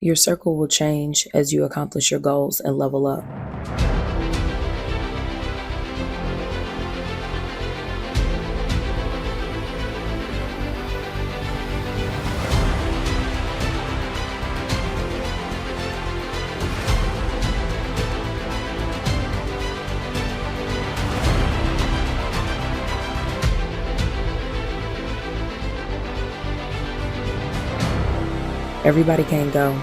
Your circle will change as you accomplish your goals and level up. Everybody can't go.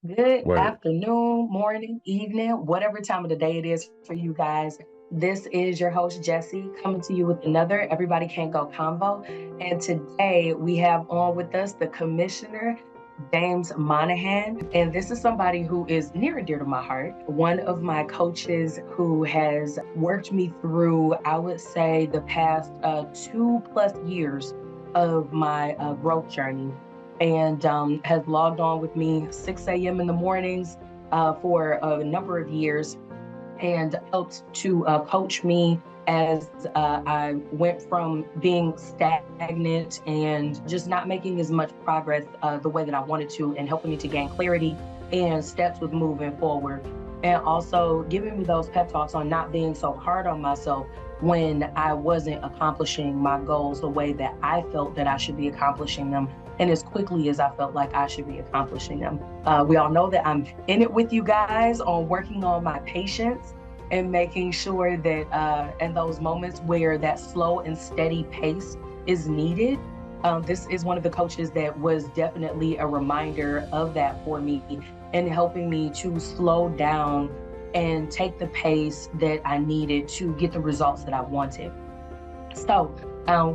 Good Word. afternoon, morning, evening, whatever time of the day it is for you guys. This is your host, Jesse, coming to you with another Everybody Can't Go Convo. And today we have on with us the commissioner, James Monahan. And this is somebody who is near and dear to my heart. One of my coaches who has worked me through, I would say, the past 2+ years of my growth journey, and has logged on with me 6 a.m. in the mornings for a number of years, and helped to coach me as I went from being stagnant and just not making as much progress the way that I wanted to, and helping me to gain clarity and steps with moving forward. And also giving me those pep talks on not being so hard on myself when I wasn't accomplishing my goals the way that I felt that I should be accomplishing them, and as quickly as I felt like I should be accomplishing them. We all know that I'm in it with you guys on working on my patience and making sure that in those moments where that slow and steady pace is needed, this is one of the coaches that was definitely a reminder of that for me, and helping me to slow down and take the pace that I needed to get the results that I wanted. So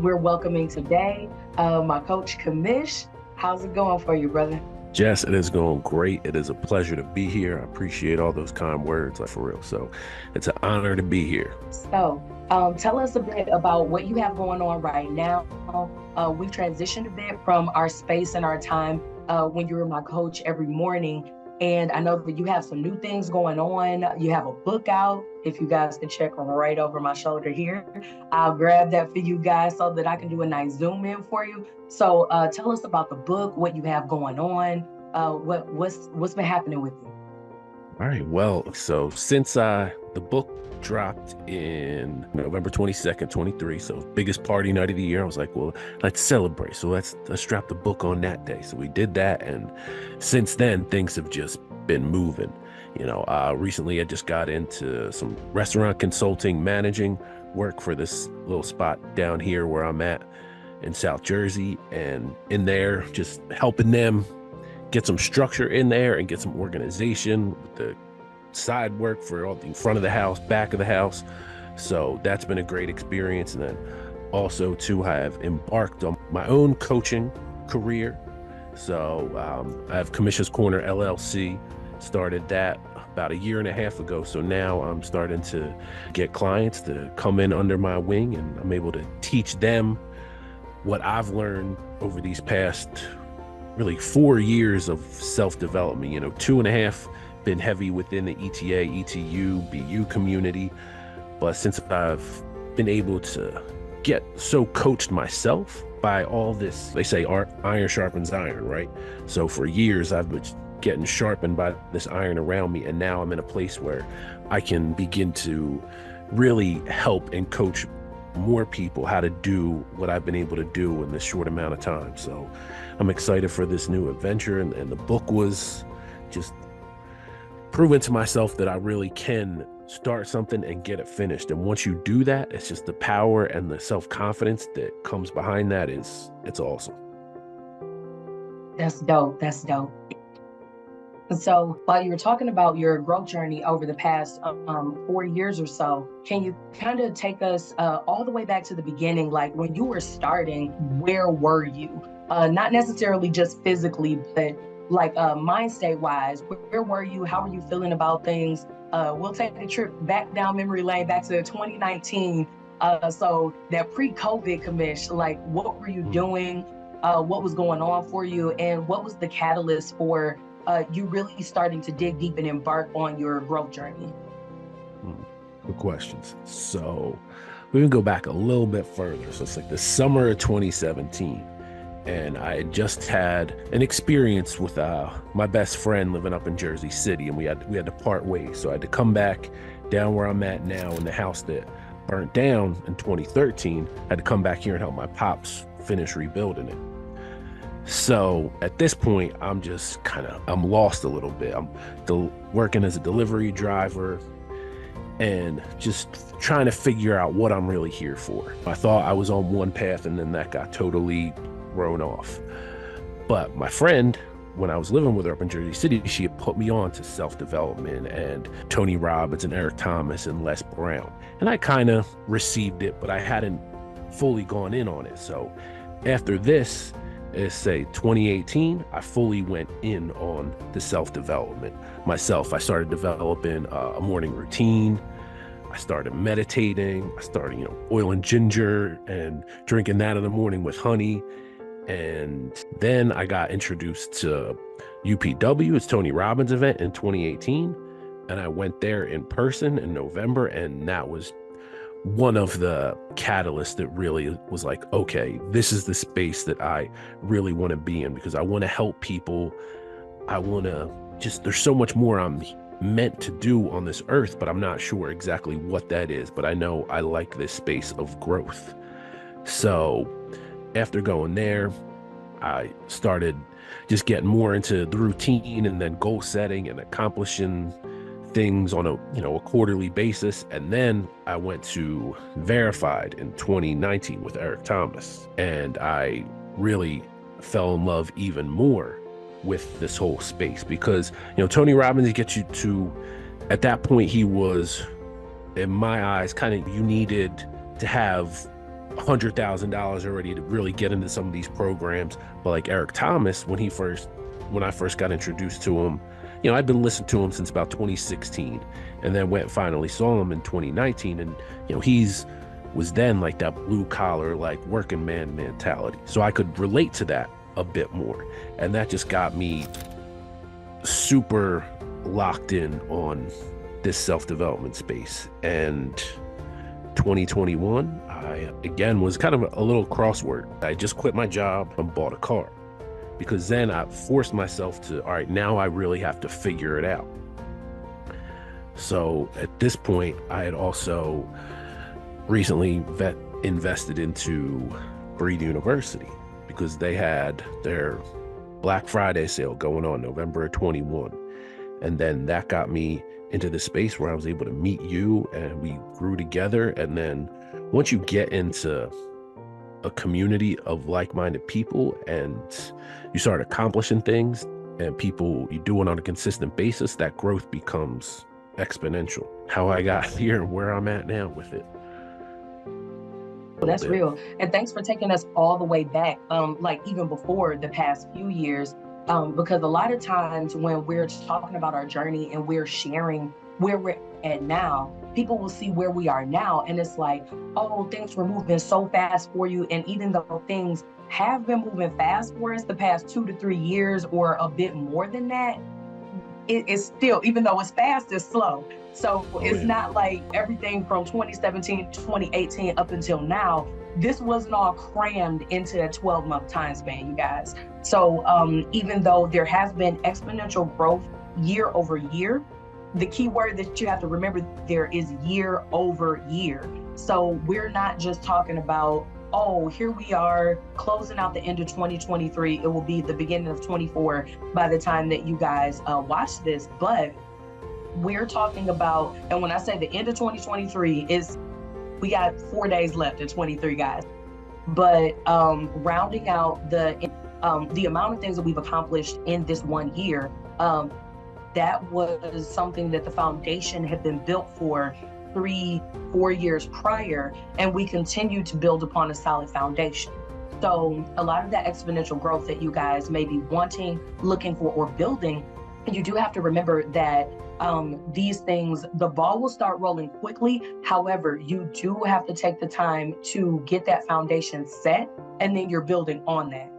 we're welcoming today my coach, Kamish. How's it going for you, brother? Jess, it is going great. It is a pleasure to be here. I appreciate all those kind words, like, for real. So it's an honor to be here. So tell us a bit about what you have going on right now. We've transitioned a bit from our space and our time when you were my coach every morning. And I know that you have some new things going on. You have a book out. If you guys can check right over my shoulder here, I'll grab that for you guys so that I can do a nice zoom in for you. So tell us about the book, what you have going on, what's been happening with you. All right. Well, so since the book dropped in November 22nd, 23, so biggest party night of the year, I was like, well, let's celebrate. So let's drop the book on that day. So we did that, and since then things have just been moving. Recently I just got into some restaurant consulting, managing work for this little spot down here where I'm at in South Jersey, and in there just helping them get some structure in there and get some organization with the side work for all the front of the house, back of the house. So that's been a great experience. And then also too, I have embarked on my own coaching career. So I have Commission's Corner LLC, started that about a year and a half ago. So now I'm starting to get clients to come in under my wing, and I'm able to teach them what I've learned over these past really 4 years of self-development. 2.5 been heavy within the ETA, ETU, BU community. But since I've been able to get so coached myself by all this, they say iron sharpens iron, right? So for years I've been getting sharpened by this iron around me, and now I'm in a place where I can begin to really help and coach more people how to do what I've been able to do in this short amount of time. So I'm excited for this new adventure, and the book was just proving to myself that I really can start something and get it finished. And once you do that, it's just the power and the self-confidence that comes behind that it's awesome. That's dope. That's dope. So while you were talking about your growth journey over the past 4 years or so, can you kind of take us all the way back to the beginning? Like when you were starting, where were you? Not necessarily just physically, but like mind state wise, where were you? How were you feeling about things? We'll take a trip back down memory lane back to 2019. So that pre-COVID commission, like what were you doing? What was going on for you? And what was the catalyst for you really starting to dig deep and embark on your growth journey? Good questions. So we can go back a little bit further. So it's like the summer of 2017. And I had just had an experience with my best friend living up in Jersey City, and we had to part ways. So I had to come back down where I'm at now in the house that burnt down in 2013. I had to come back here and help my pops finish rebuilding it. So at this point, I'm lost a little bit. I'm working as a delivery driver and just trying to figure out what I'm really here for. I thought I was on one path, and then that got totally thrown off. But my friend, when I was living with her up in Jersey City, she had put me on to self-development and Tony Robbins and Eric Thomas and Les Brown. And I kind of received it, but I hadn't fully gone in on it. So after this, say 2018, I fully went in on the self-development myself. I started developing a morning routine. I started meditating. I started, oil and ginger and drinking that in the morning with honey. And then I got introduced to UPW, it's Tony Robbins event in 2018. And I went there in person in November. And that was one of the catalysts that really was like, okay, this is the space that I really want to be in, because I want to help people. I want to there's so much more I'm meant to do on this earth, but I'm not sure exactly what that is. But I know I like this space of growth. So after going there, I started just getting more into the routine and then goal setting and accomplishing things on a quarterly basis. And then I went to Verified in 2019 with Eric Thomas, and I really fell in love even more with this whole space, because Tony Robbins gets you to, at that point, he was, in my eyes, kind of, you needed to have $100,000 already to really get into some of these programs. But like Eric Thomas, when I first got introduced to him, I'd been listening to him since about 2016, and then finally saw him in 2019, and was then like that blue collar, like working man mentality. So I could relate to that a bit more, and that just got me super locked in on this self-development space. And 2021, I again was kind of a little crossword. I just quit my job and bought a car, because then I forced myself to, all right, now I really have to figure it out. So at this point, I had also recently invested into Breed University, because they had their Black Friday sale going on November 21. And then that got me into the space where I was able to meet you, and we grew together. And then once you get into a community of like-minded people and you start accomplishing things and people you do it on a consistent basis, that growth becomes exponential. How I got here and where I'm at now with it. That's real. And thanks for taking us all the way back, like even before the past few years, because a lot of times when we're talking about our journey and we're sharing where we're at now, people will see where we are now, and it's like, oh, things were moving so fast for you. And even though things have been moving fast for us the past 2 to 3 years or a bit more than that, it's still, even though it's fast, it's slow. So it's not like everything from 2017 to 2018 up until now, this wasn't all crammed into a 12-month time span, you guys. So even though there has been exponential growth year over year, the key word that you have to remember there is year over year. So we're not just talking about, oh, here we are closing out the end of 2023. It will be the beginning of 24 by the time that you guys watch this. But we're talking about, and when I say the end of 2023, we got 4 days left in 23, guys. But rounding out the amount of things that we've accomplished in this 1 year, that was something that the foundation had been built for 3-4 years prior, and we continue to build upon a solid foundation. So a lot of that exponential growth that you guys may be wanting, looking for, or building, you do have to remember that these things, the ball will start rolling quickly. However, you do have to take the time to get that foundation set, and then you're building on that.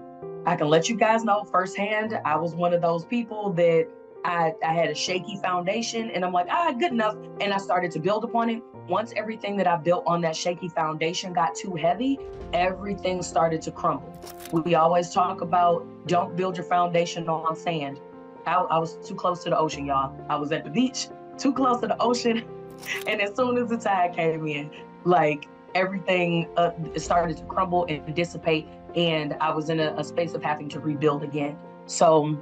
I can let you guys know firsthand, I was one of those people that I had a shaky foundation, and I'm like, good enough. And I started to build upon it. Once everything that I built on that shaky foundation got too heavy, everything started to crumble. We always talk about don't build your foundation on sand. I was too close to the ocean, y'all. I was at the beach, too close to the ocean. And as soon as the tide came in, like everything started to crumble and dissipate. And I was in a space of having to rebuild again. So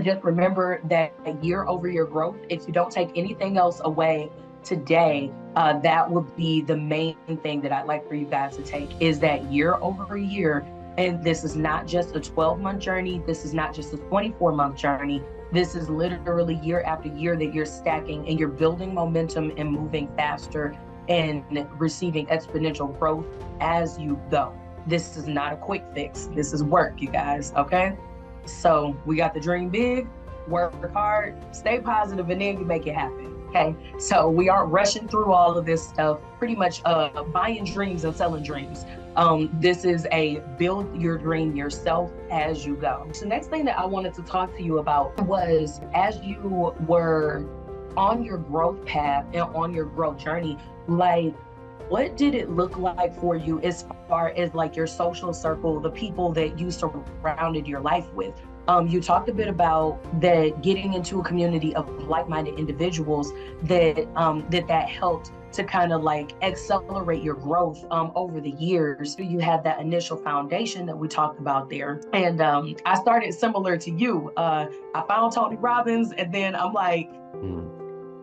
just remember that year over year growth, if you don't take anything else away today, that would be the main thing that I'd like for you guys to take, is that year over year. And this is not just a 12-month journey. This is not just a 24-month journey. This is literally year after year that you're stacking and you're building momentum and moving faster and receiving exponential growth as you go. This is not a quick fix. This is work, you guys, okay? So we got the dream big, work hard, stay positive, and then you make it happen, okay? So we aren't rushing through all of this stuff, pretty much buying dreams and selling dreams. This is a build your dream yourself as you go. So the next thing that I wanted to talk to you about was, as you were on your growth path and on your growth journey, like, what did it look like for you as far as like your social circle, the people that you surrounded your life with? You talked a bit about that getting into a community of like-minded individuals that helped to kind of like accelerate your growth over the years. You had that initial foundation that we talked about there. And I started similar to you. I found Tony Robbins, and then I'm like,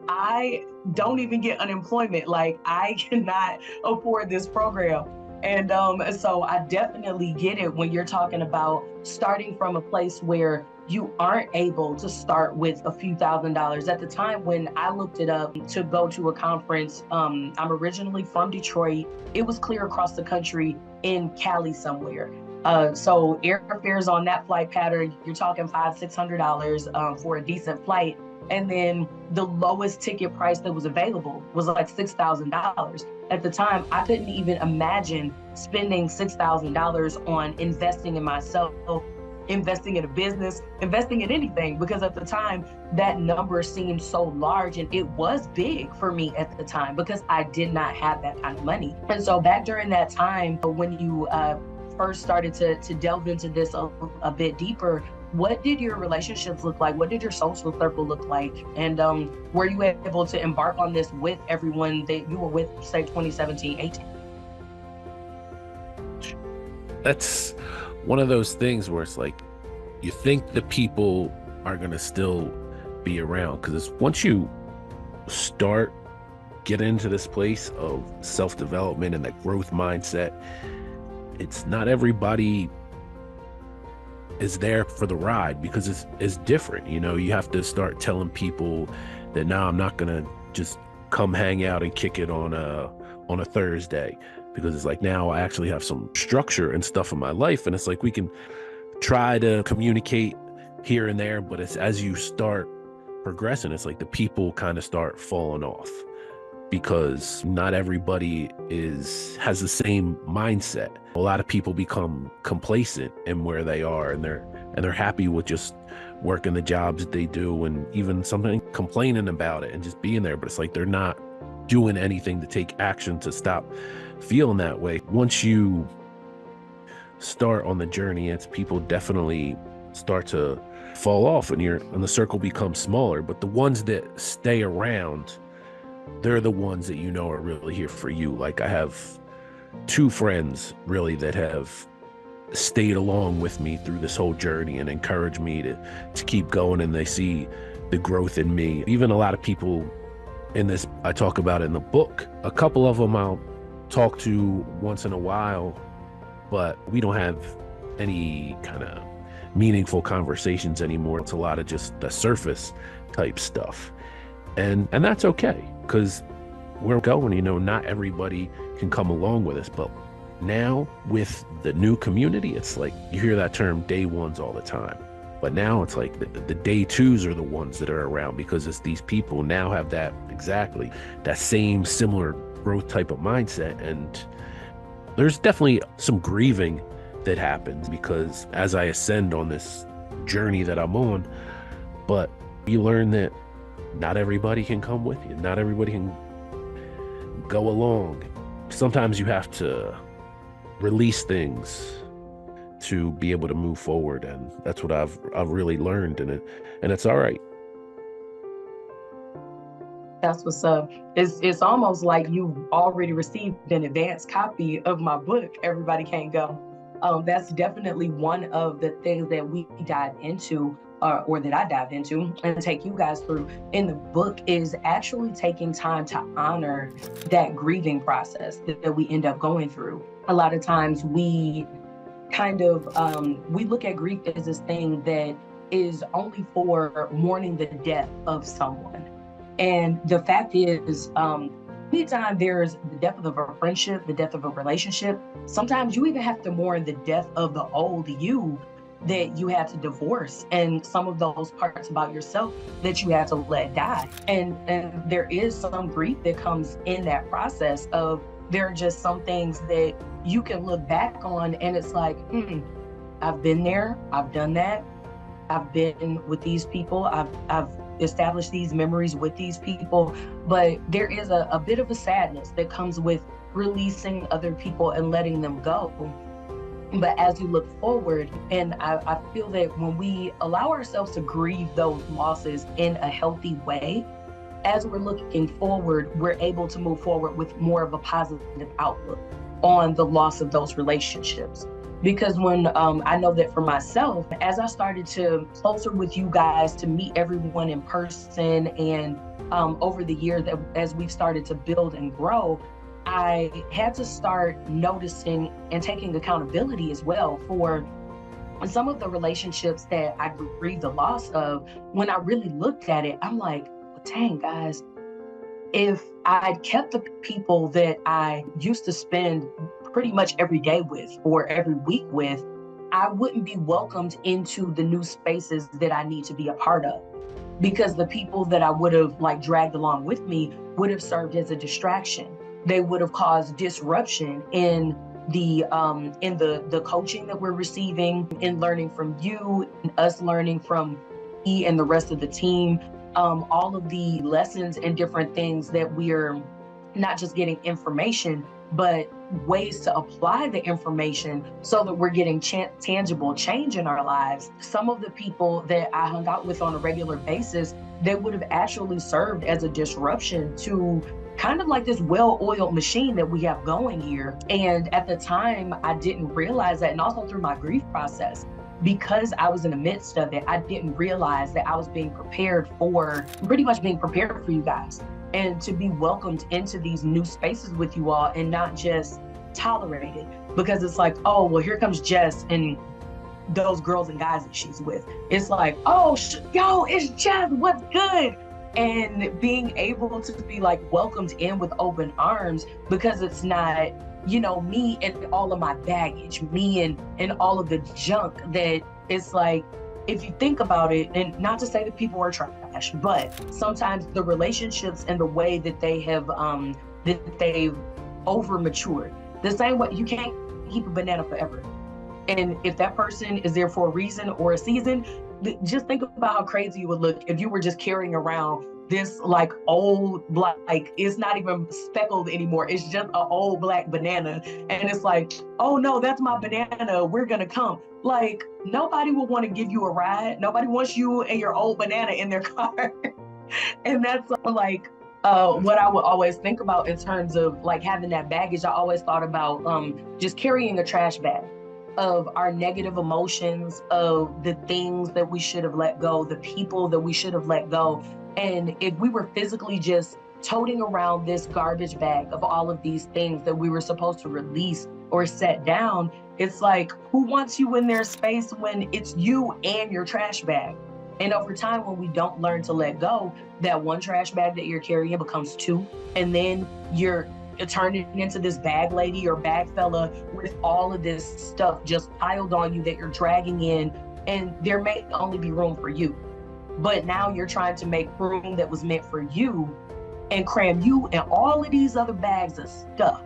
I don't even get unemployment. Like, I cannot afford this program. And so I definitely get it when you're talking about starting from a place where you aren't able to start with a few $1,000s. At the time when I looked it up to go to a conference, I'm originally from Detroit. It was clear across the country in Cali somewhere. So airfares on that flight pattern, you're talking $500-$600 for a decent flight. And then the lowest ticket price that was available was like $6,000. At the time, I couldn't even imagine spending $6,000 on investing in myself, investing in a business, investing in anything, because at the time that number seemed so large, and it was big for me at the time because I did not have that kind of money. And so back during that time, when you first started to delve into this a bit deeper, what did your relationships look like? What did your social circle look like? And were you able to embark on this with everyone that you were with, say 2017, 18? That's one of those things where it's like, you think the people are going to still be around, because once you start getting into this place of self-development and that growth mindset, it's not everybody is there for the ride, because it's different. You know, you have to start telling people that now I'm not going to just come hang out and kick it on a Thursday, because it's like, now I actually have some structure and stuff in my life. And it's like, we can try to communicate here and there, but it's as you start progressing, it's like the people kind of start falling off, because not everybody has the same mindset. A lot of people become complacent in where they are, and they're happy with just working the jobs that they do, and even something complaining about it and just being there. But it's like they're not doing anything to take action to stop feeling that way. Once you start on the journey, it's people definitely start to fall off, and the circle becomes smaller. But the ones that stay around, they're the ones that you know are really here for you. Like, I have two friends really that have stayed along with me through this whole journey and encouraged me to keep going, and they see the growth in me. Even a lot of people in this, I talk about it in the book. A couple of them I'll talk to once in a while, but we don't have any kind of meaningful conversations anymore. It's a lot of just the surface type stuff. And that's okay, because we're going, you know, not everybody can come along with us. But now with the new community, it's like, you hear that term day ones all the time. But now it's like the day twos are the ones that are around, because it's these people now have that same similar growth type of mindset. And there's definitely some grieving that happens, because as I ascend on this journey that I'm on, but You learn that not everybody can come with you. Not everybody can go along. Sometimes you have to release things to be able to move forward, and that's what I've really learned in it, and it's all right. That's what's up. It's almost like you've already received an advanced copy of my book, Everybody Can't Go. That's definitely one of the things that we dive into, or that I dive into and take you guys through in the book, is actually taking time to honor that grieving process that we end up going through. A lot of times we kind of, we look at grief as this thing that is only for mourning the death of someone. And the fact is, anytime there's the death of a friendship, the death of a relationship, sometimes you even have to mourn the death of the old you that you had to divorce, and some of those parts about yourself that you had to let die. And there is some grief that comes in that process of, there are just some things that you can look back on and it's like, I've been there, I've done that, I've been with these people, I've established these memories with these people, but there is a bit of a sadness that comes with releasing other people and letting them go. But as you look forward, and I feel that when we allow ourselves to grieve those losses in a healthy way, as we're looking forward, we're able to move forward with more of a positive outlook on the loss of those relationships. Because when I know that for myself, as I started to closer with you guys, to meet everyone in person, and over the years that as we've started to build and grow, I had to start noticing and taking accountability as well for some of the relationships that I grieved the loss of. When I really looked at it, I'm like, dang, guys, if I'd kept the people that I used to spend pretty much every day with or every week with, I wouldn't be welcomed into the new spaces that I need to be a part of. Because the people that I would have dragged along with me would have served as a distraction. They would have caused disruption in the coaching that we're receiving, in learning from you, and us learning from me and the rest of the team. All of the lessons and different things that we're not just getting information, but ways to apply the information so that we're getting tangible change in our lives. Some of the people that I hung out with on a regular basis, they would have actually served as a disruption to kind of like this well-oiled machine that we have going here. And at the time, I didn't realize that. And also through my grief process, because I was in the midst of it, I didn't realize that I was being prepared for, pretty much being prepared for you guys, and to be welcomed into these new spaces with you all, and not just tolerated. Because it's like, oh, well, here comes Jess and those girls and guys that she's with. It's like, oh, yo, it's Jess, what's good? And being able to be welcomed in with open arms, because it's not, me and all of my baggage, me and all of the junk that it's like, if you think about it, and not to say that people are trash, but sometimes the relationships and the way that they have, that they've over matured, the same way you can't keep a banana forever. And if that person is there for a reason or a season, just think about how crazy you would look if you were just carrying around this old black, it's not even speckled anymore. It's just an old black banana. And it's like, oh no, that's my banana. We're gonna come. Nobody will want to give you a ride. Nobody wants you and your old banana in their car. And that's what I would always think about in terms of having that baggage. I always thought about just carrying a trash bag of our negative emotions, of the things that we should have let go, the people that we should have let go. And if we were physically just toting around this garbage bag of all of these things that we were supposed to release or set down, it's like, who wants you in their space when it's you and your trash bag? And over time, when we don't learn to let go, that one trash bag that you're carrying becomes two. And then you're turning into this bag lady or bag fella with all of this stuff just piled on you that you're dragging in, and there may only be room for you. But now you're trying to make room that was meant for you and cram you and all of these other bags of stuff.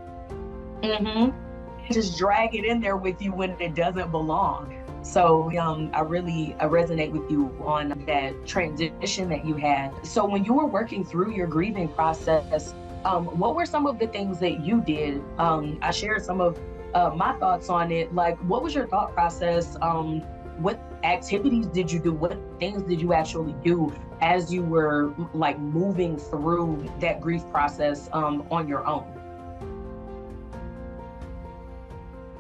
Just drag it in there with you when it doesn't belong. So I resonate with you on that transition that you had. So when you were working through your grieving process, what were some of the things that you did? I shared some of my thoughts on it. Like, what was your thought process? What activities did you do? What things did you actually do as you were like moving through that grief process on your own?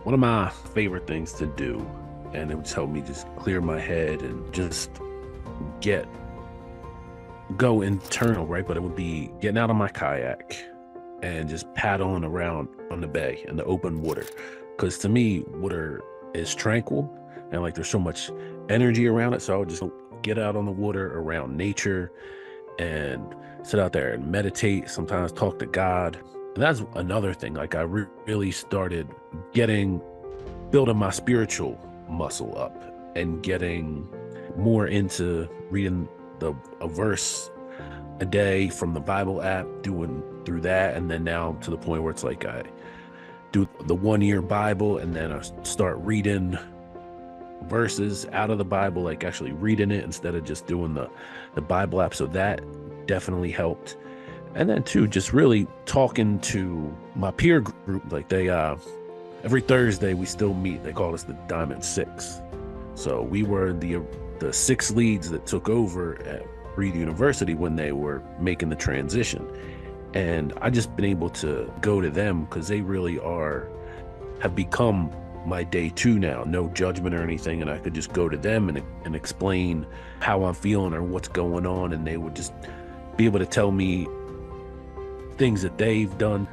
One of my favorite things to do, and it would help me just clear my head and just go internal, right? But it would be getting out of my kayak and just paddling around on the bay in the open water. Because to me, water is tranquil and like there's so much energy around it. So I would just get out on the water around nature and sit out there and meditate, sometimes talk to God. And that's another thing. Like I really started building my spiritual muscle up and getting more into reading a verse a day from the Bible app, doing through that. And then now to the point where it's like I do the 1 year Bible and then I start reading verses out of the Bible, like actually reading it instead of just doing the Bible app. So that definitely helped. And then too, just really talking to my peer group, like they every Thursday we still meet. They call us the Diamond Six. So we were the six leads that took over at Reed University when they were making the transition. And I just been able to go to them because they really have become my day two now, no judgment or anything. And I could just go to them and explain how I'm feeling or what's going on. And they would just be able to tell me things that they've done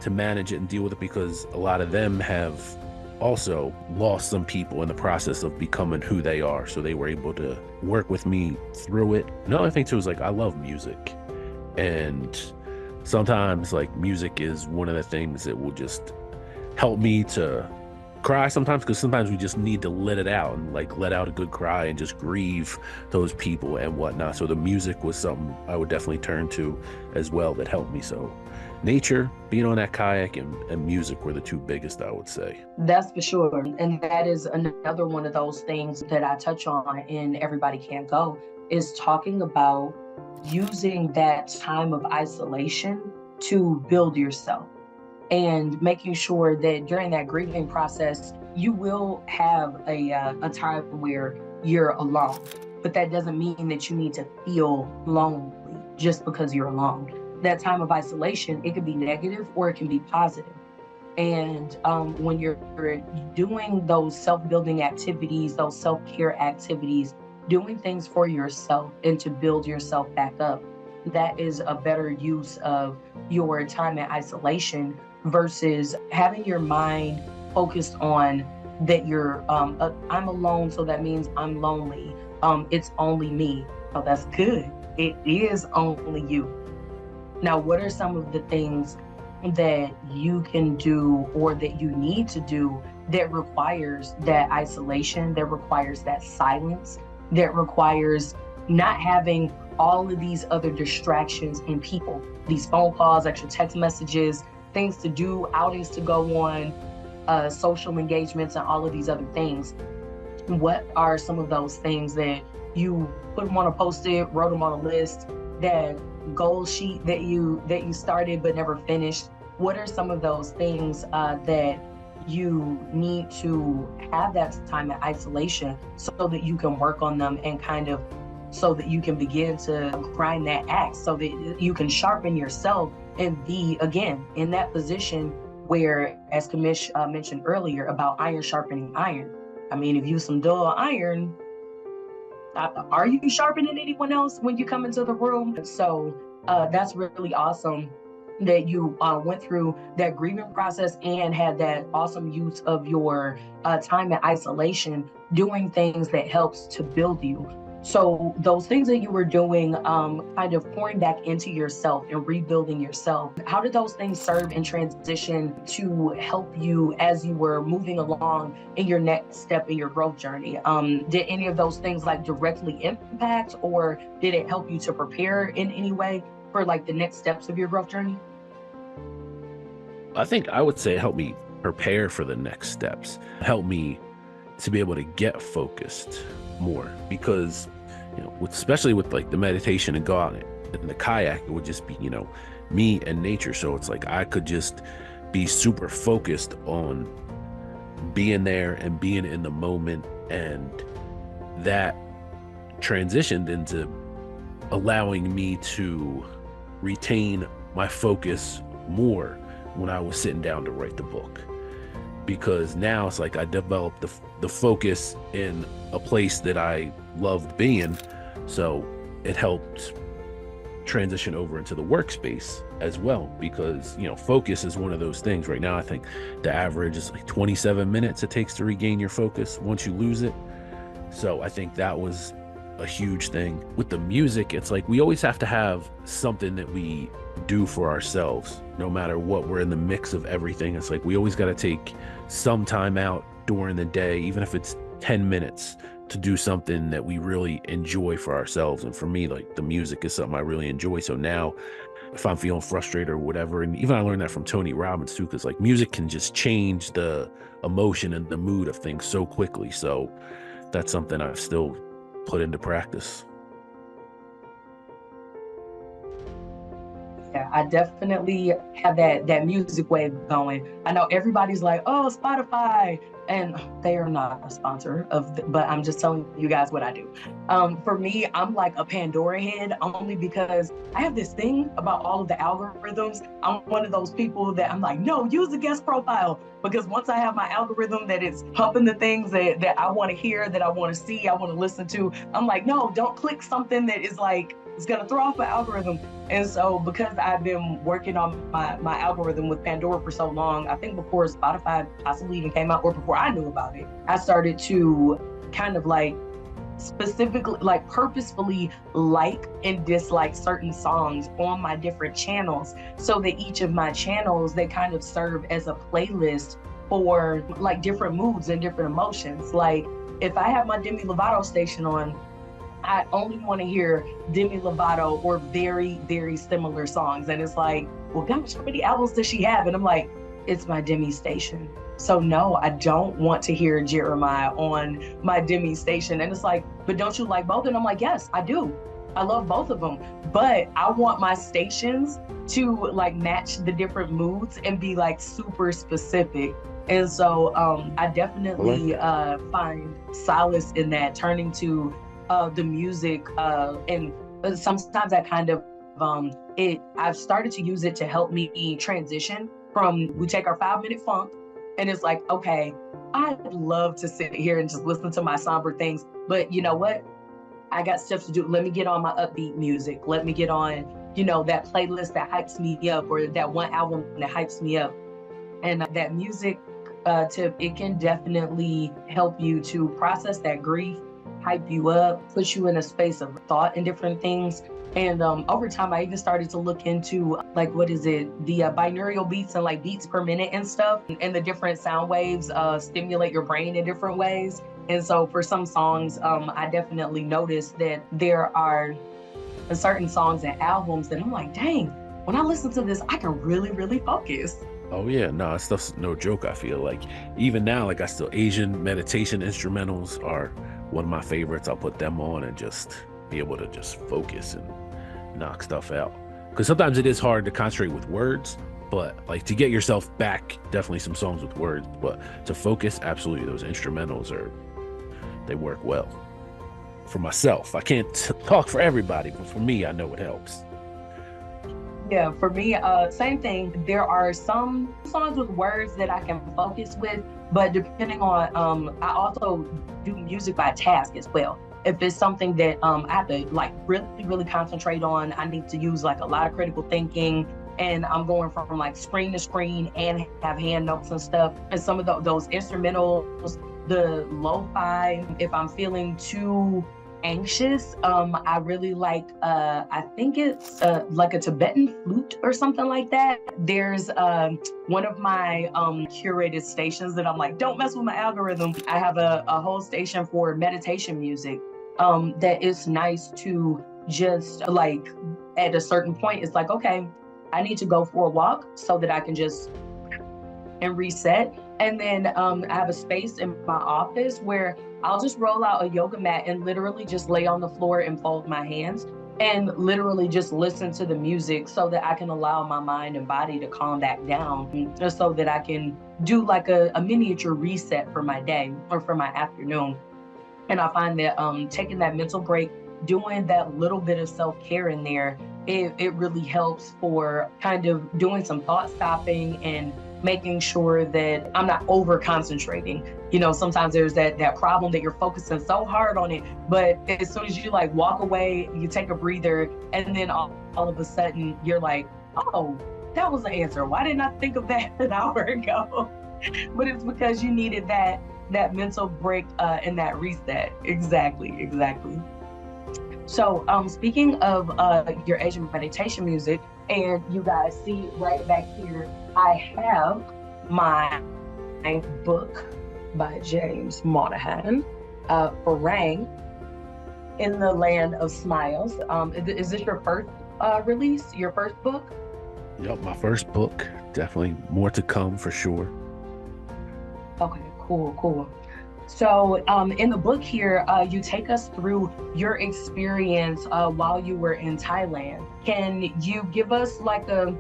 to manage it and deal with it, because a lot of them have also lost some people in the process of becoming who they are. So they were able to work with me through it. Another thing too is like I love music, and sometimes like music is one of the things that will just help me to cry sometimes, because sometimes we just need to let it out and like let out a good cry and just grieve those people and whatnot. So the music was something I would definitely turn to as well that helped me. So nature, being on that kayak, and music were the two biggest, I would say. That's for sure. And that is another one of those things that I touch on in Everybody Can't Go, is talking about using that time of isolation to build yourself, and making sure that during that grieving process, you will have a time where you're alone. But that doesn't mean that you need to feel lonely just because you're alone. That time of isolation, it can be negative or it can be positive. And when you're doing those self-building activities, those self-care activities, doing things for yourself and to build yourself back up, that is a better use of your time in isolation versus having your mind focused on that I'm alone, so that means I'm lonely. It's only me. Oh, that's good. It is only you. Now, what are some of the things that you can do or that you need to do that requires that isolation, that requires that silence, that requires not having all of these other distractions in people, these phone calls, extra text messages, things to do, outings to go on, social engagements, and all of these other things? What are some of those things that you put them on a post-it, wrote them on a list, that goal sheet that you started but never finished? What are some of those things that you need to have that time in isolation so that you can work on them, and kind of so that you can begin to grind that axe, so that you can sharpen yourself and be again in that position where, as Kamish mentioned earlier about iron sharpening iron. I mean, if you some dull iron, are you sharpening anyone else when you come into the room? So that's really awesome that you went through that grieving process and had that awesome use of your time in isolation, doing things that helps to build you. So those things that you were doing, kind of pouring back into yourself and rebuilding yourself, how did those things serve in transition to help you as you were moving along in your next step in your growth journey? Did any of those things like directly impact, or did it help you to prepare in any way for like the next steps of your growth journey? I think I would say it helped me prepare for the next steps, help me to be able to get focused more, because especially with like the meditation and go out in the kayak, it would just be me and nature. So it's like I could just be super focused on being there and being in the moment, and that transitioned into allowing me to retain my focus more when I was sitting down to write the book, because now it's like I developed the focus in a place that I loved being, so it helped transition over into the workspace as well, because focus is one of those things. Right now I think the average is like 27 minutes it takes to regain your focus once you lose it. So I think that was a huge thing. With the music, it's like we always have to have something that we do for ourselves, no matter what. We're in the mix of everything. It's like we always got to take some time out during the day, even if it's 10 minutes, to do something that we really enjoy for ourselves. And for me, like, the music is something I really enjoy. So now if I'm feeling frustrated or whatever, and even I learned that from Tony Robbins too, because like music can just change the emotion and the mood of things so quickly. So that's something I've still put into practice. Yeah, I definitely have that music wave going. I know everybody's like, oh, Spotify, and they are not a sponsor but I'm just telling you guys what I do. For me, I'm like a Pandora head, only because I have this thing about all of the algorithms. I'm one of those people that I'm like, no, use a guest profile, because once I have my algorithm that is pumping the things that I want to hear, that I want to see, I want to listen to, I'm like, no, don't click something that is like, it's going to throw off the algorithm. And so because I've been working on my algorithm with Pandora for so long, I think before Spotify possibly even came out, or before I knew about it, I started to kind of like specifically, like purposefully like and dislike certain songs on my different channels, so that each of my channels, they kind of serve as a playlist for like different moods and different emotions. Like if I have my Demi Lovato station on, I only want to hear Demi Lovato or very, very similar songs. And it's like, well, gosh, how many albums does she have? And I'm like, it's my Demi station. So no, I don't want to hear Jeremiah on my Demi station. And it's like, but don't you like both? And I'm like, yes, I do. I love both of them. But I want my stations to like match the different moods and be like super specific. And so I definitely find solace in that, turning to the music, and sometimes I kind of I've started to use it to help me transition from, we take our 5-minute funk, and it's like, okay, I'd love to sit here and just listen to my somber things, but you know what? I got stuff to do. Let me get on my upbeat music. Let me get on, that playlist that hypes me up, or that one album that hypes me up. And that music tip, it can definitely help you to process that grief, hype you up, put you in a space of thought and different things. And over time, I even started to look into the binaural beats and like beats per minute and stuff, and the different sound waves stimulate your brain in different ways. And so for some songs, I definitely noticed that there are certain songs and albums that I'm like, dang, when I listen to this, I can really, really focus. Oh yeah, no, stuff's no joke. I feel like even now, like, I still, Asian meditation instrumentals are one of my favorites. I'll put them on and just be able to just focus and knock stuff out, because sometimes it is hard to concentrate with words, but like to get yourself back, definitely some songs with words, but to focus, absolutely, those instrumentals they work well. For myself, I can't talk for everybody, but for me, I know it helps. Yeah, for me, same thing. There are some songs with words that I can focus with, but depending on, I also do music by task as well. If it's something that I have to like really, really concentrate on, I need to use like a lot of critical thinking, and I'm going from like screen to screen and have hand notes and stuff. And some of those instrumentals, the lo-fi, if I'm feeling too anxious, I really like, I think it's like a Tibetan flute or something like that. There's one of my curated stations that I'm like, don't mess with my algorithm. I have a whole station for meditation music that is nice to just like, at a certain point, it's like, okay, I need to go for a walk so that I can just and reset. And then I have a space in my office where I'll just roll out a yoga mat and literally just lay on the floor and fold my hands and literally just listen to the music so that I can allow my mind and body to calm back down, just so that I can do like a miniature reset for my day or for my afternoon. And I find that taking that mental break, doing that little bit of self-care in there, it really helps for kind of doing some thought stopping and making sure that I'm not over concentrating. You know, sometimes there's that problem that you're focusing so hard on it, but as soon as you like walk away, you take a breather, and then all of a sudden you're like, oh, that was the answer. Why didn't I think of that an hour ago? But it's because you needed that mental break and that reset. Exactly. So speaking of your Asian meditation music, and you guys see right back here, I have my book by James Monahan, Farang, in the Land of Smiles. Is this your first release, your first book? Yep, my first book. Definitely more to come for sure. Okay, cool. So in the book here, you take us through your experience while you were in Thailand. Can you give us like a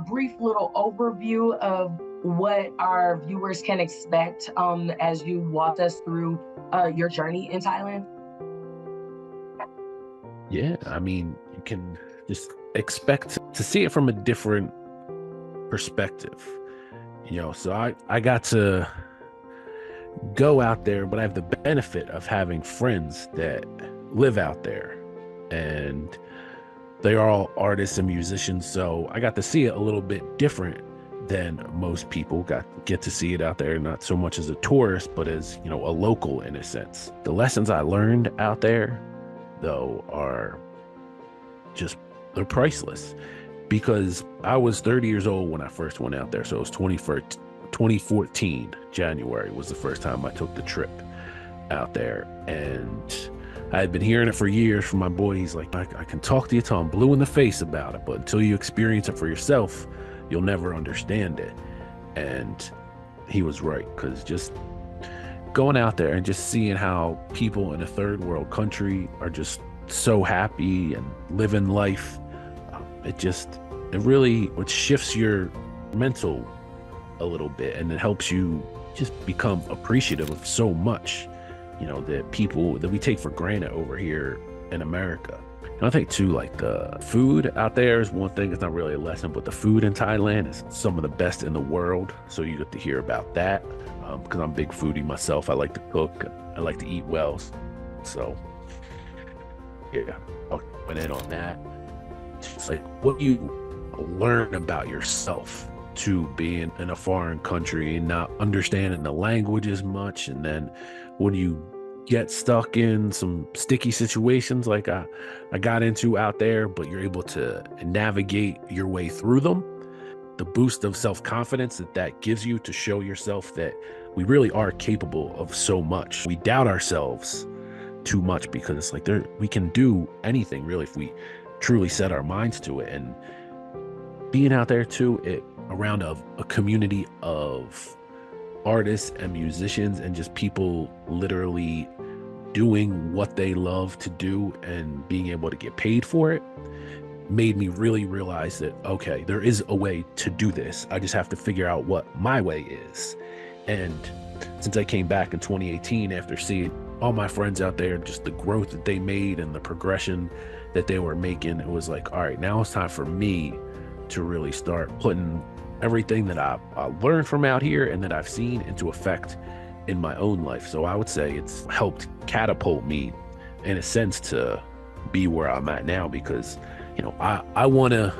brief little overview of what our viewers can expect as you walk us through your journey in Thailand? Yeah, I mean, you can just expect to see it from a different perspective. You know, so I got to go out there, but I have the benefit of having friends that live out there, and they are all artists and musicians. So I got to see it a little bit different than most people get to see it out there, not so much as a tourist, but as, you know, a local in a sense. The lessons I learned out there, though, are just, they're priceless, because I was 30 years old when I first went out there. So it was 2014, January was the first time I took the trip out there. And I had been hearing it for years from my boy. He's like, I can talk to you till I'm blue in the face about it, but until you experience it for yourself, you'll never understand it. And he was right, because just going out there and just seeing how people in a third world country are just so happy and living life, it shifts your mental a little bit, and it helps you just become appreciative of so much, you know, that people that we take for granted over here in America. And I think too, like, the food out there is one thing. It's not really a lesson, but the food in Thailand is some of the best in the world. So you get to hear about that, because I'm a big foodie myself. I like to cook. I like to eat well. So yeah, I went in on that. It's like what you learn about yourself to being in a foreign country and not understanding the language as much. And then when you get stuck in some sticky situations like I got into out there, but you're able to navigate your way through them, the boost of self-confidence that gives you to show yourself that we really are capable of so much. We doubt ourselves too much, because it's like we can do anything really if we truly set our minds to it. And being out there too, around a community of artists and musicians and just people literally doing what they love to do and being able to get paid for it, made me really realize that, okay, there is a way to do this. I just have to figure out what my way is. And since I came back in 2018, after seeing all my friends out there, just the growth that they made and the progression that they were making, it was like, all right, now it's time for me to really start putting everything that I learned from out here and that I've seen into effect in my own life. So I would say it's helped catapult me in a sense to be where I'm at now, because, you know, I want to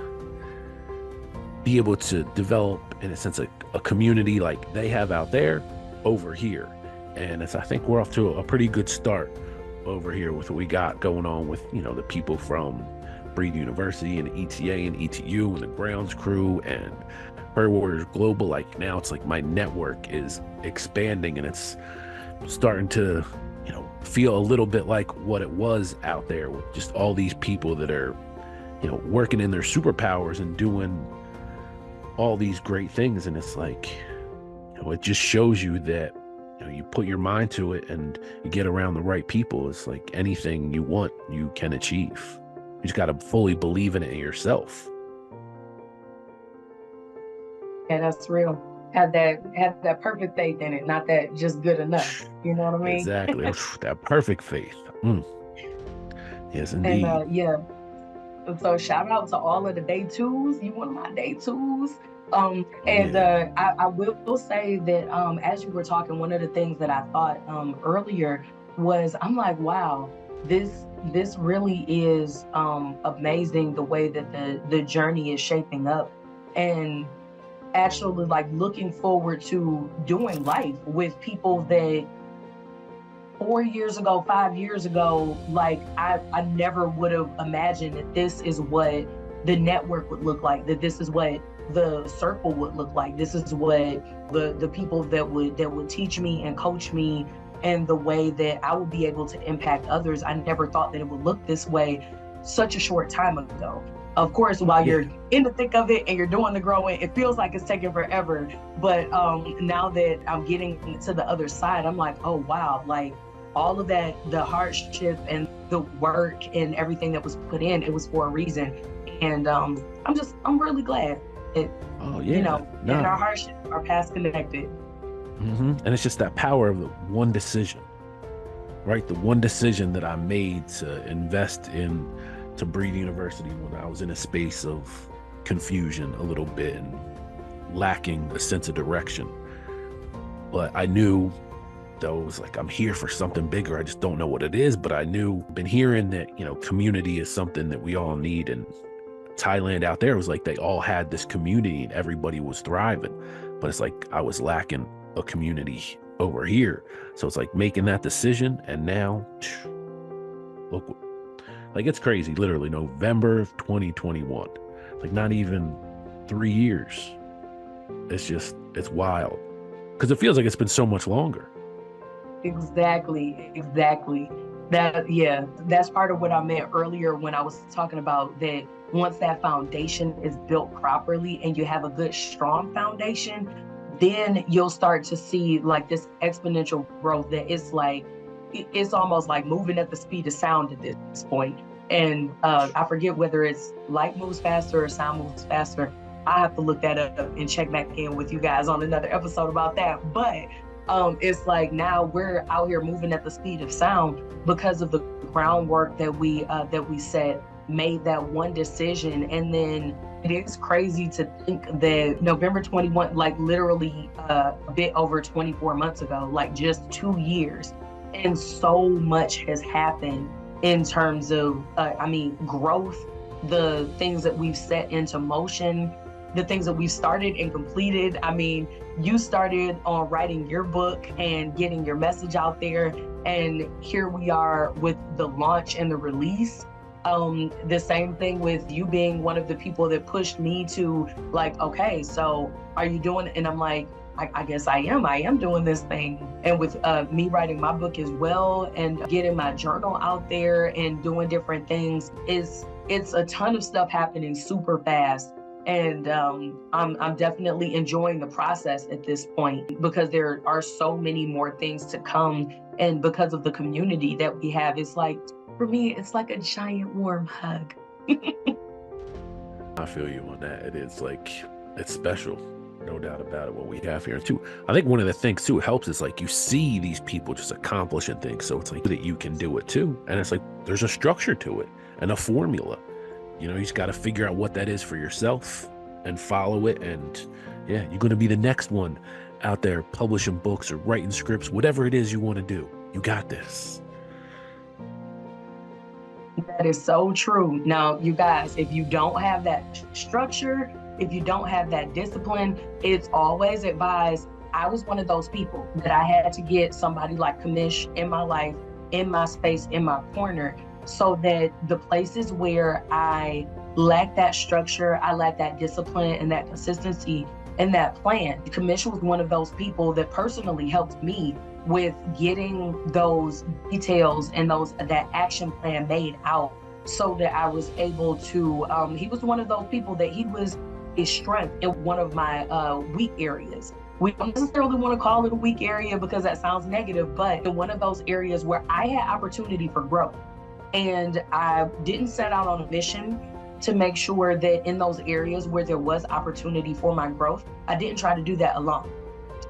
be able to develop, in a sense, a community like they have out there over here. And I think we're off to a pretty good start over here with what we got going on with, you know, the people from Breathe University and ETA and ETU and the grounds crew and Bird Warriors Global. Like, now it's like my network is expanding, and it's starting to, you know, feel a little bit like what it was out there, with just all these people that are, you know, working in their superpowers and doing all these great things. And it's like, it just shows you that you put your mind to it and you get around the right people. It's like anything you want, you can achieve. You just got to fully believe in it yourself. Yeah, that's real. Have that perfect faith in it, not that just good enough. You know what I mean? Exactly. That perfect faith. Yes, indeed. And yeah. So shout out to all of the day twos. You one of my day twos. I will say that as you were talking, one of the things that I thought earlier was, I'm like, wow, this really is amazing, the way that the journey is shaping up, and actually like looking forward to doing life with people that 4 years ago, 5 years ago, like I never would have imagined that this is what the network would look like, that this is what the circle would look like. This is what the people that would teach me and coach me, and the way that I would be able to impact others. I never thought that it would look this way such a short time ago. Of course, while you're in the thick of it and you're doing the growing, it feels like it's taking forever. But now that I'm getting to the other side, I'm like, oh wow, like all of that, the hardship and the work and everything that was put in, it was for a reason. And I'm really glad that, and our hardships, our paths connected. And it's just that power of the one decision, right? The one decision that I made to invest to Breed University when I was in a space of confusion a little bit and lacking a sense of direction. But I knew, though, it was like, I'm here for something bigger. I just don't know what it is, but I knew, been hearing that, community is something that we all need. And Thailand out there was like, they all had this community and everybody was thriving, but it's like, I was lacking a community over here. So it's like making that decision. And now look, like, it's crazy. Literally November of 2021, like not even 3 years. It's wild because it feels like it's been so much longer. Exactly. That's part of what I meant earlier when I was talking about that. Once that foundation is built properly and you have a good, strong foundation, then you'll start to see like this exponential growth that is like, it's almost like moving at the speed of sound at this point. And I forget whether it's light moves faster or sound moves faster. I have to look that up and check back in with you guys on another episode about that. But it's like now we're out here moving at the speed of sound because of the groundwork that we set, made that one decision. And then it is crazy to think that November 21, like literally a bit over 24 months ago, like just 2 years, and so much has happened in terms of growth, the things that we've set into motion, the things that we've started and completed. I mean, you started on writing your book and getting your message out there, and here we are with the launch and the release. The same thing with you being one of the people that pushed me to like, okay, so are you doing it? And I'm like, I guess I am doing this thing. And with me writing my book as well and getting my journal out there and doing different things, it's a ton of stuff happening super fast. And I'm definitely enjoying the process at this point because there are so many more things to come. And because of the community that we have, it's like, for me, it's like a giant warm hug. I feel you on that. It is like, it's special. No doubt about it, what we have here too. I think one of the things too helps is like you see these people just accomplishing things. So it's like that you can do it too. And it's like there's a structure to it and a formula. You just got to figure out what that is for yourself and follow it. And yeah, you're going to be the next one out there publishing books or writing scripts, whatever it is you want to do. You got this. That is so true. Now, you guys, if you don't have that structure, if you don't have that discipline, it's always advised. I was one of those people that I had to get somebody like Kamish in my life, in my space, in my corner, so that the places where I lack that structure, I lack that discipline and that consistency and that plan. Kamish was one of those people that personally helped me with getting those details and that action plan made out so that I was able to, he was one of those people that he was a strength in one of my weak areas. We don't necessarily want to call it a weak area because that sounds negative, but in one of those areas where I had opportunity for growth. And I didn't set out on a mission to make sure that in those areas where there was opportunity for my growth, I didn't try to do that alone.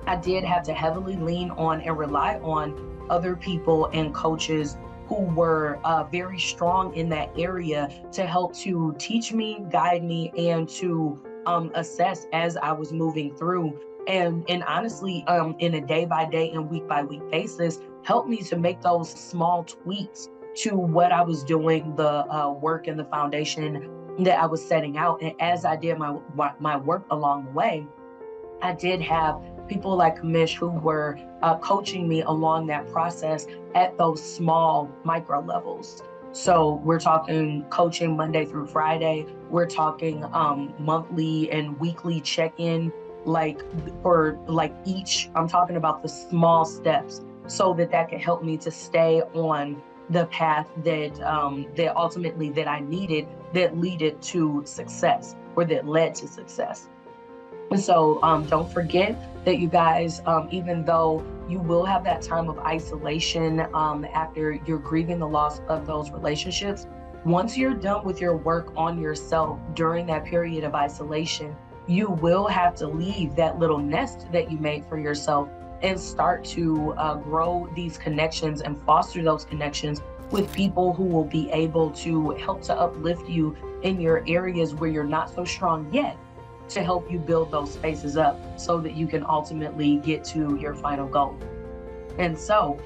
I did have to heavily lean on and rely on other people and coaches who were very strong in that area to help to teach me, guide me, and to assess as I was moving through. And honestly, in a day by day and week by week basis, helped me to make those small tweaks to what I was doing, the work and the foundation that I was setting out. And as I did my work along the way, I did have people like Kamish who were coaching me along that process at those small micro levels. So we're talking coaching Monday through Friday. We're talking monthly and weekly check-in, like for like each, I'm talking about the small steps so that can help me to stay on the path that ultimately that I needed that led to success or that led to success. And so don't forget that you guys, even though you will have that time of isolation after you're grieving the loss of those relationships, once you're done with your work on yourself during that period of isolation, you will have to leave that little nest that you made for yourself and start to grow these connections and foster those connections with people who will be able to help to uplift you in your areas where you're not so strong yet, to help you build those spaces up so that you can ultimately get to your final goal. And so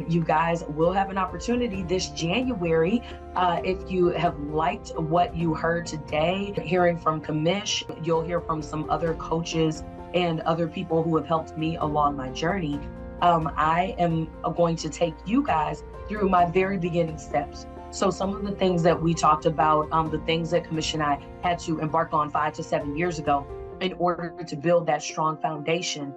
you guys will have an opportunity this January. If you have liked what you heard today, hearing from Kamish, you'll hear from some other coaches and other people who have helped me along my journey. I am going to take you guys through my very beginning steps. So some of the things that we talked about, the things that Kamish and I had to embark on 5 to 7 years ago in order to build that strong foundation.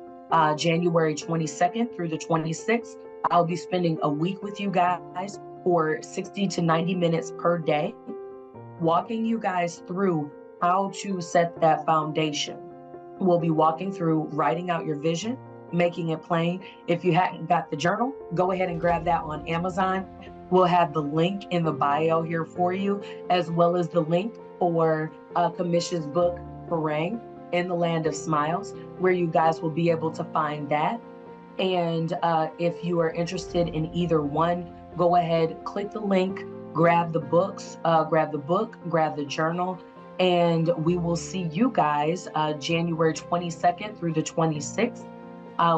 January 22nd through the 26th, I'll be spending a week with you guys for 60 to 90 minutes per day, walking you guys through how to set that foundation. We'll be walking through writing out your vision, making it plain. If you hadn't got the journal, go ahead and grab that on Amazon. We'll have the link in the bio here for you, as well as the link for Kamish's book, Farang, In the Land of Smiles, where you guys will be able to find that. And if you are interested in either one, go ahead, click the link, grab the books, grab the book, grab the journal, and we will see you guys January 22nd through the 26th.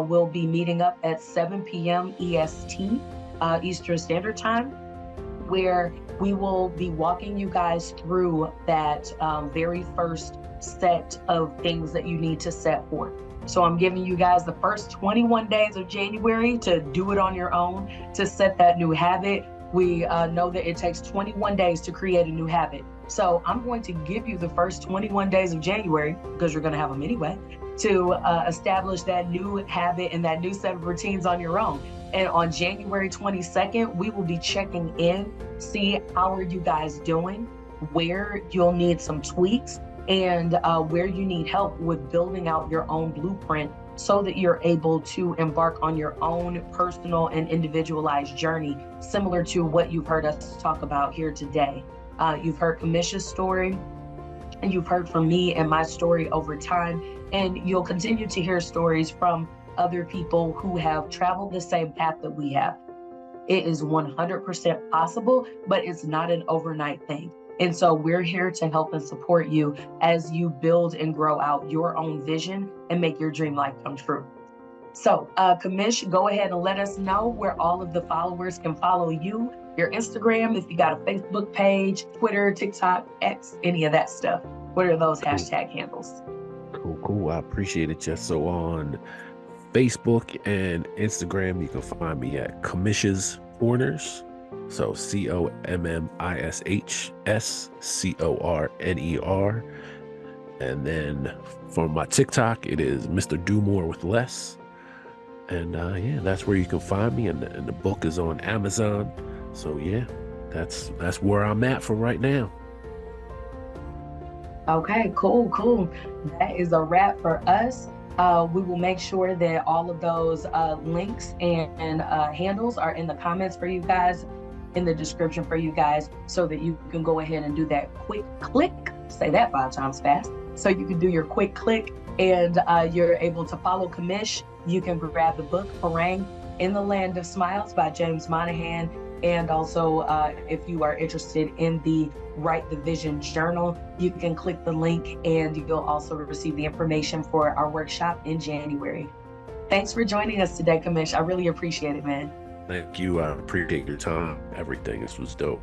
We'll be meeting up at 7 p.m. EST, Eastern Standard Time, where we will be walking you guys through that very first set of things that you need to set forth. So I'm giving you guys the first 21 days of January to do it on your own, to set that new habit. We know that it takes 21 days to create a new habit. So I'm going to give you the first 21 days of January, because you're going to have them anyway, to establish that new habit and that new set of routines on your own. And on January 22nd, we will be checking in, see how are you guys doing, where you'll need some tweaks, and where you need help with building out your own blueprint so that you're able to embark on your own personal and individualized journey, similar to what you've heard us talk about here today. You've heard Kamish's story, and you've heard from me and my story over time, and you'll continue to hear stories from other people who have traveled the same path that we have. It is 100% possible, but it's not an overnight thing. And so we're here to help and support you as you build and grow out your own vision and make your dream life come true. So Kamish, go ahead and let us know where all of the followers can follow you, your Instagram, if you got a Facebook page, Twitter, TikTok, X, any of that stuff. What are those hashtag handles? Cool. I appreciate it, Jess. So on Facebook and Instagram, you can find me at Kamish's Corners. So COMMISHSCORNER. And then for my TikTok, it is Mr. Do More with Less. And yeah, that's where you can find me. And the book is on Amazon. So yeah, that's where I'm at for right now. Okay, cool. That is a wrap for us. We will make sure that all of those links and handles are in the comments for you guys, in the description for you guys, so that you can go ahead and do that quick click. Say that 5 times fast. So you can do your quick click and you're able to follow Kamish. You can grab the book Farang in the Land of Smiles by James Monahan. And also, if you are interested in the Write the Vision journal, you can click the link and you'll also receive the information for our workshop in January. Thanks for joining us today, Kamish. I really appreciate it, man. Thank you. I appreciate your time, everything. This was dope.